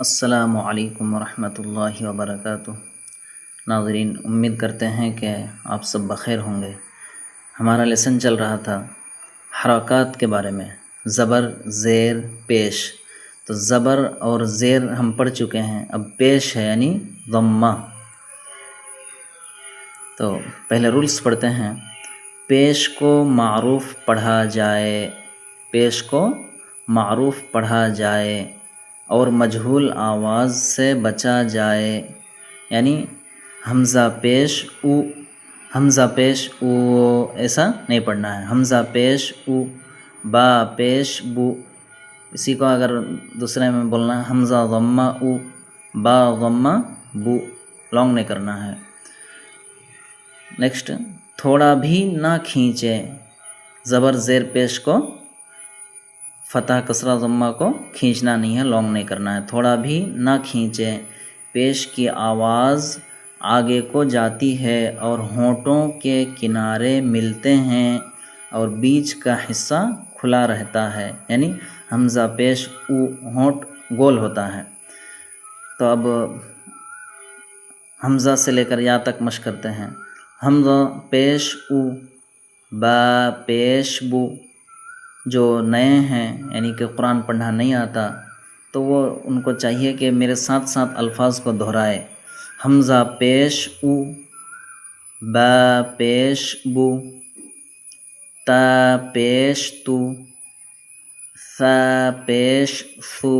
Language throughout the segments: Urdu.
السلام علیکم ورحمۃ اللہ وبرکاتہ۔ ناظرین، امید کرتے ہیں کہ آپ سب بخیر ہوں گے۔ ہمارا لیسن چل رہا تھا حرکات کے بارے میں، زبر، زیر، پیش۔ تو زبر اور زیر ہم پڑھ چکے ہیں، اب پیش ہے یعنی ضمہ۔ تو پہلے رولس پڑھتے ہیں۔ پیش کو معروف پڑھا جائے، پیش کو معروف پڑھا جائے اور مجہول آواز سے بچا جائے، یعنی حمزہ پیش او، حمزہ پیش او ایسا نہیں پڑھنا ہے۔ حمزہ پیش او، با پیش بو، اسی کو اگر دوسرے میں بولنا ہے حمزہ ضمہ او، با ضمہ بو، لانگ نہیں کرنا ہے۔ نیکسٹ، تھوڑا بھی نہ کھینچے، زبر زیر پیش کو فتح کسرہ ضمہ کو کھینچنا نہیں ہے، لانگ نہیں کرنا ہے۔ تھوڑا بھی نہ کھینچے، پیش کی آواز آگے کو جاتی ہے اور ہونٹوں کے کنارے ملتے ہیں اور بیچ کا حصہ کھلا رہتا ہے، یعنی حمزہ پیش او، ہونٹ گول ہوتا ہے۔ تو اب حمزہ سے لے کر یا تک مشق کرتے ہیں۔ حمزہ پیش او، با پیش بو۔ جو نئے ہیں یعنی کہ قرآن پڑھنا نہیں آتا تو وہ ان کو چاہیے کہ میرے ساتھ ساتھ الفاظ کو دہرائے۔ حمزہ پیش او، با پیش بو، تا پیش تو، ثا پیش ثو،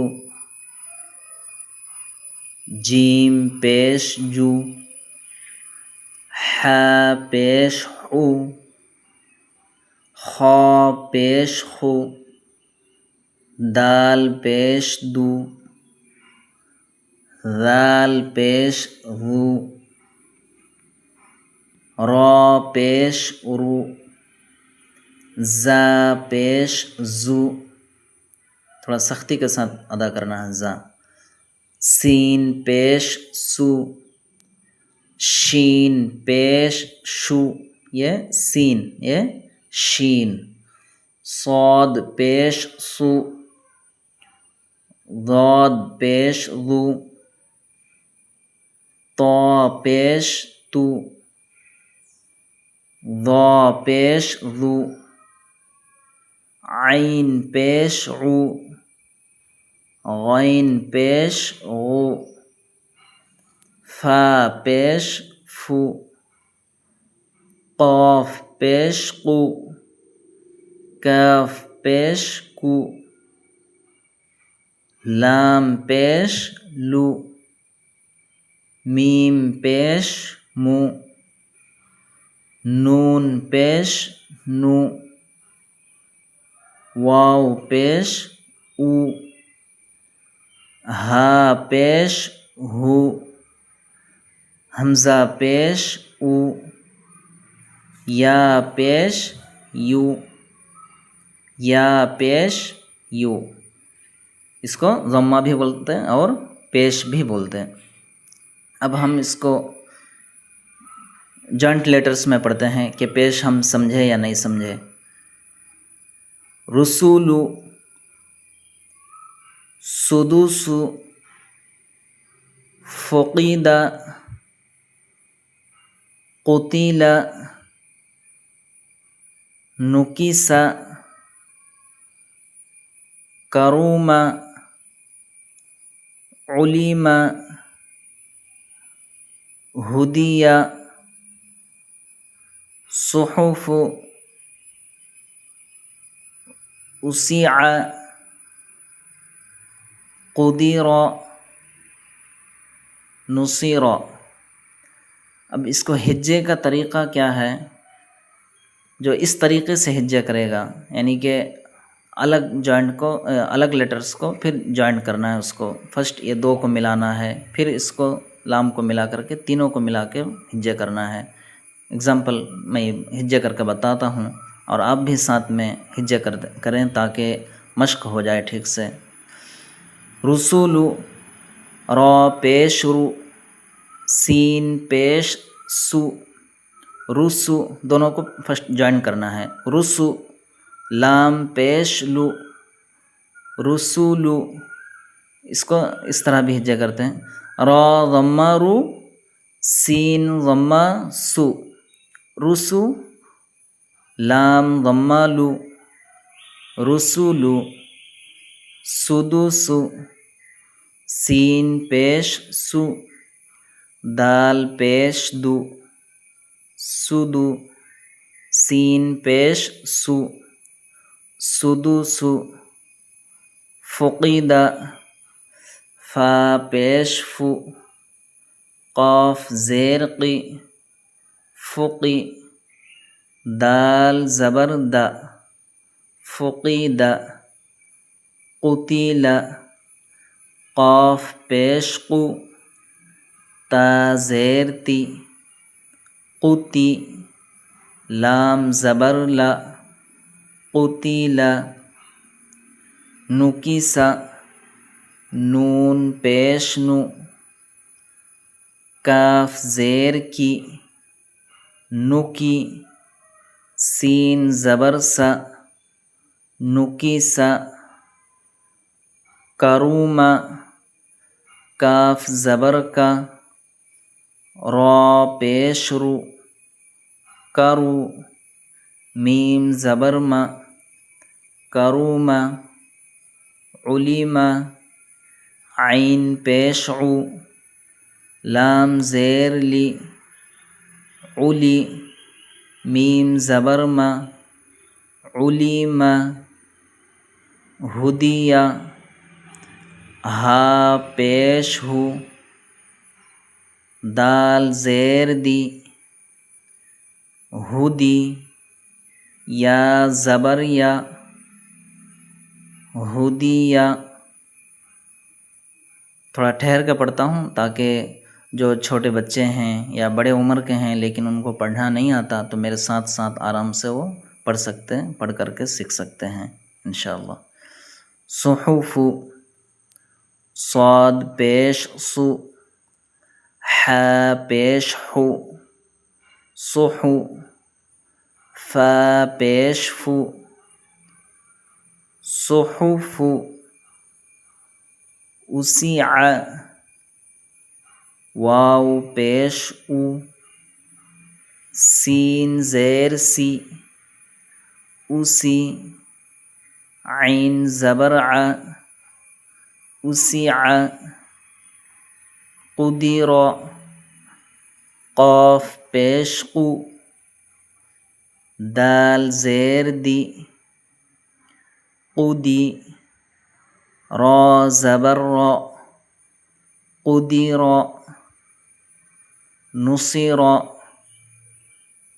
جیم پیش جو، حا پیش حو، خا پیش خو، دال پیش دو، ذال پیش ذو، را پیش رو، زا پیش زو، تھوڑا سختی کے ساتھ ادا کرنا ہے زا۔ سین پیش سو، شین پیش شو، یہ سین، یہ شین۔ صاد پیش سو، ضاد پیش ذو، طا پیش تو، ضا پیش ذو، عین پیش عو، غین پیش غو، فا پیش فو، قاف پیش قو، کاف پیش کو، لام پیش لو، میم پیش مو، نون پیش نو، واو پیش او، ہا پیش ہو، حمزہ پیش او، یا پیش یو، یا پیش یو۔ اس کو ضمہ بھی بولتے ہیں اور پیش بھی بولتے ہیں۔ اب ہم اس کو جوائنٹ لیٹرز میں پڑھتے ہیں کہ پیش ہم سمجھے یا نہیں سمجھے۔ رسول، سدوس، فقید، قتیل، نکیس، کروم، علیم، ہدی، صحف، اسیع، قدیر، نصیر۔ اب اس کو ہجے کا طریقہ کیا ہے؟ جو اس طریقے سے ہجے کرے گا، یعنی کہ الگ جوائنٹ کو، الگ لیٹرز کو پھر جوائنٹ کرنا ہے اس کو۔ فرسٹ یہ دو کو ملانا ہے، پھر اس کو لام کو ملا کر کے تینوں کو ملا کے ہجے کرنا ہے۔ اگزامپل میں ہجے کر کے بتاتا ہوں اور آپ بھی ساتھ میں ہجے کریں تاکہ مشق ہو جائے ٹھیک سے۔ رسول، را پیش رو، سین پیش سو، رسو، دونوں کو فرسٹ جوائن کرنا ہے۔ رسو، لام پیش لو، رسولو، اس کو اس طرح بھی ہجے کرتے ہیں، را ضمہ رو، سین ضمہ سو، رسو، لام ضمہ لو، رسولو، سدوسو، سین پیش سو، دال پیش دو، سدو، سین پیش سو، سدوسو، فقیدہ، فا پیش فو، قاف زیر قی، فقی، دال زبر دا، فقیدہ، قتیل، قاف پیش قو، تا زیر تی، قتی، لام زبر لا، قتیل، نکیسا، نون پیش نو، کاف زیر کی، نکی، سین زبر سا، نکیسا، کروما، کاف زبر کا، را پیش رو، کرو، میم زبر ما، کروما، علیما، عین پیش عو، لام زیر لی، علی، میم زبر ما، علیما، ہدیہ، ہا پیش ہو، دال زیر دی، ہدی، یا زبر یا، ہدیہ۔ تھوڑا ٹھہر کے پڑھتا ہوں تاکہ جو چھوٹے بچے ہیں یا بڑے عمر کے ہیں لیکن ان کو پڑھنا نہیں آتا تو میرے ساتھ ساتھ آرام سے وہ پڑھ سکتے ہیں، پڑھ کر کے سیکھ سکتے ہیں انشاءاللہ۔ صحف، صاد پیش سو، ح پیش حو، صحو، فا پیش فو، صحف، اسیع، واو پیش او، سین زیر سی، اسی، عین زبر ع، اسیع، قدر، قاف پیش قو، دال زیر دی، قدی، را زبر را، قدر، نصر،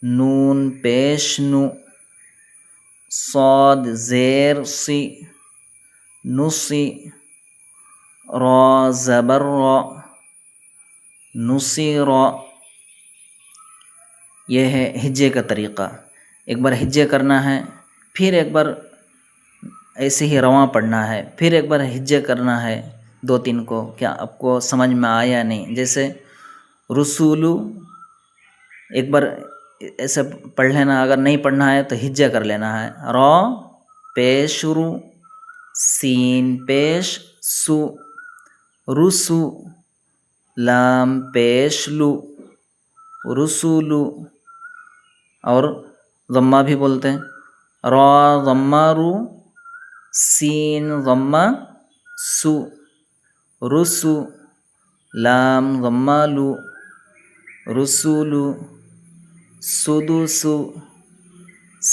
نون پیش نو، صاد زیر سی، نصی، را زبر را، نصیر۔ یہ ہے ہجے کا طریقہ۔ ایک بار ہجے کرنا ہے، پھر ایک بار ایسے ہی رواں پڑھنا ہے، پھر ایک بار ہجے کرنا ہے 2-3 کو۔ کیا آپ کو سمجھ میں آیا نہیں؟ جیسے رسولو ایک بار ایسے پڑھ لینا، اگر نہیں پڑھنا ہے تو ہجے کر لینا ہے۔ را پیش رو، سین پیش سو، رسو، لام پیش لو، رسولو، اور ضمہ بھی بولتے ہیں، را ضمہ رو، سین ضمہ سو، رسو، لام ضمہ لو، رسولو، سدوسو،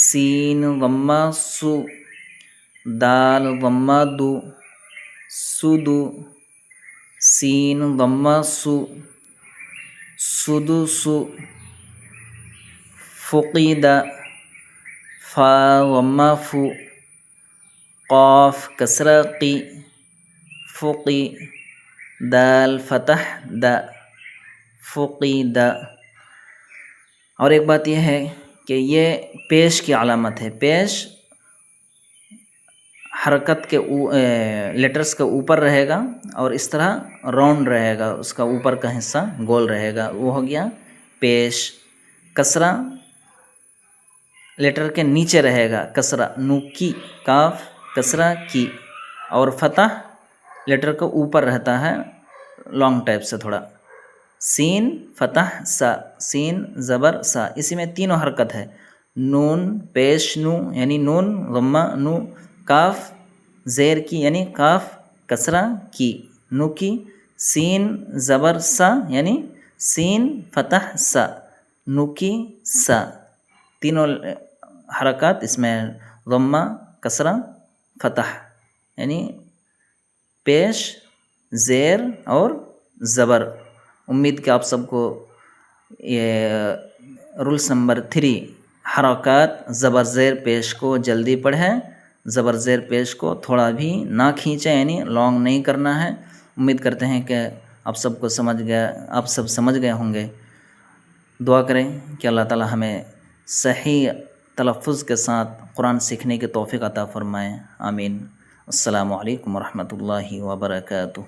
سین ضمہ سو، دال ضمہ دو، سدو، سین ضمہ سو، سدوسو، فقیدہ، فا ضمہ فو، قاف کسرہ قی، فقی، دال فتح دا، فقیدہ۔ اور ایک بات یہ ہے کہ یہ پیش کی علامت ہے۔ پیش حرکت کے لیٹرز کے اوپر رہے گا اور اس طرح راؤنڈ رہے گا، اس کا اوپر کا حصہ گول رہے گا، وہ ہو گیا پیش۔ کسرہ لیٹر کے نیچے رہے گا، کسرہ، نو کی، کاف کسرہ کی، اور فتح لیٹر کا اوپر رہتا ہے لانگ ٹائپ سے تھوڑا. سین فتح سا، سین زبر سا، اسی میں تینوں حرکت ہے. نون پیش نو یعنی نون ضمہ نو، کاف زیر کی یعنی کاف کسرہ کی نو کی، سین زبر سا یعنی سین فتح سا نو کی سا. تینوں حرکات اس میں ضمہ کسرہ فتح یعنی پیش زیر اور زبر. امید کہ آپ سب کو یہ رولس نمبر 3 حرکات زبر زیر پیش کو جلدی پڑھیں، زبر زیر پیش کو تھوڑا بھی نہ کھینچیں یعنی لانگ نہیں کرنا ہے. امید کرتے ہیں کہ آپ سب کو آپ سب سمجھ گئے ہوں گے. دعا کریں کہ اللہ تعالی ہمیں صحیح تلفظ کے ساتھ قرآن سیکھنے کی توفیق عطا فرمائیں. آمین. السلام علیکم ورحمۃ اللہ وبرکاتہ.